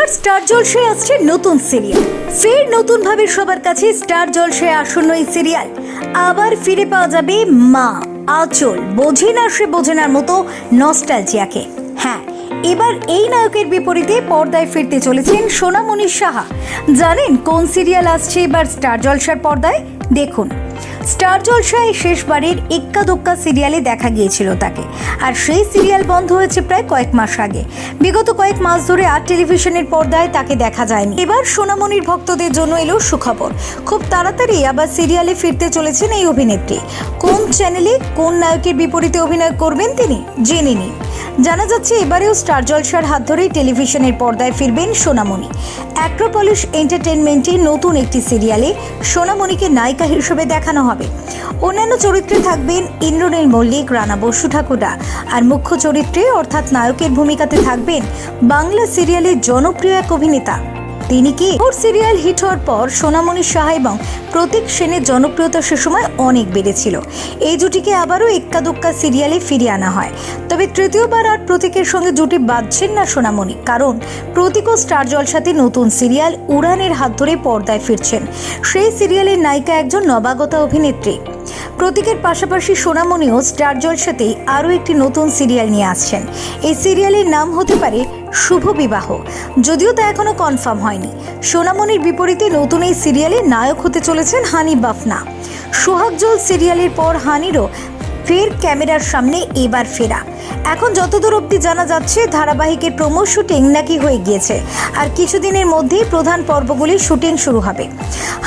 এবার স্টার জলসায় আসছে নতুন সিরিয়াল। ফের নতুন ভাবে সবার কাছে স্টার জলসায় আসন্ন এই সিরিয়াল আবার ফিরে পাওয়া যাবে মা, আঁচল, বোঝে না সে বোঝেনার মতো নস্টালজিয়াকে। হ্যাঁ, এবার এই নায়কের বিপরীতে পর্দায় ফিরতে চলেছেন সোনামণি সাহা। জানেন কোন সিরিয়াল আসছে এবার স্টার জলসার পর্দায়? দেখুন, স্টার জলসায় শেষবারের এক্কা দোক্কা সিরিয়ালে দেখা গিয়েছিল তাকে, আর সেই সিরিয়াল বন্ধ হয়েছে প্রায় কয়েক মাস আগে। বিগত কয়েক মাস ধরে আর টেলিভিশনের পর্দায় তাকে দেখা যায়নি। এবার সোনামণির ভক্তদের জন্য এলো সুখবর, খুব তাড়াতাড়ি আবার সিরিয়ালে ফিরতে চলেছেন এই অভিনেত্রী। কোন চ্যানেলে কোন নায়কের বিপরীতে অভিনয় করবেন তিনি জেনে নিন। জানা যাচ্ছে এবারেও স্টার জলসার হাত ধরেই টেলিভিশনের পর্দায় ফিরবেন সোনামণি। অ্যাক্রোপলিস এন্টারটেনমেন্টের নতুন একটি সিরিয়ালে সোনামণিকে নায়িকা হিসেবে দেখানো হবে। অন্যান্য চরিত্রে থাকবেন ইন্দ্রনীল মল্লিক, রানা বসু ঠাকুরদা, আর মুখ্য চরিত্রে অর্থাৎ নায়কের ভূমিকাতে থাকবেন বাংলা সিরিয়ালের জনপ্রিয় এক অভিনেতা। তিনি কি? সিরিয়াল হিট হওয়ার পর সোনামণি সাহা এবং প্রতীক সেনের জনপ্রিয়তা সে সময় অনেক বেড়েছিল। এই জুটিকে আবারও এক্কা দোক্কা সিরিয়ালে ফিরিয়ে আনা হয়। তবে তৃতীয়বার আর প্রতীকের সঙ্গে জুটি বাঁধছেন না সোনামণি, কারণ প্রতীক ও স্টার জলসাতে নতুন সিরিয়াল উড়ানের হাত ধরে পর্দায় ফিরছেন। সেই সিরিয়ালের নায়িকা একজন নবাগতা অভিনেত্রী। প্রতীকের পাশাপাশি সোনামণিও স্টার জলসাতেই আরও একটি নতুন সিরিয়াল নিয়ে আসছেন। এই সিরিয়ালের নাম হতে পারে শুভ বিবাহ, যদিও তা এখনো কনফার্ম হয়নি। সোনামণির বিপরীতে নতুন এই সিরিয়ালে নায়ক হতে চলেছেন হানি বাফনা। সোহাগজল সিরিয়ালের পর হানিরও ফের ক্যামেরার সামনে এবার ফেরা। এখন যতদূর অবধি জানা যাচ্ছে ধারাবাহিকের প্রোমো শুটিং নাকি হয়ে গিয়েছে, আর কিছুদিনের মধ্যেই প্রধান পর্বগুলির শুটিং শুরু হবে।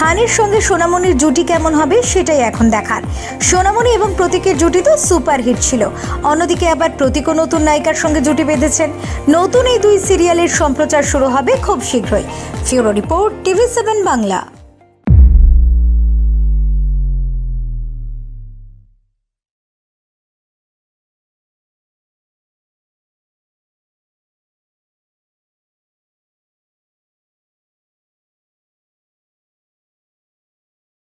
হানির সঙ্গে সোনামণির জুটি কেমন হবে সেটাই এখন দেখার। সোনামণি এবং প্রতীকের জুটি তো সুপারহিট ছিল, অন্যদিকে আবার প্রতীকও নতুন নায়িকার সঙ্গে জুটি বেঁধেছেন। নতুন এই দুই সিরিয়ালের সম্প্রচার শুরু হবে খুব শীঘ্রই। ফিউরো রিপোর্ট, TV7 বাংলা।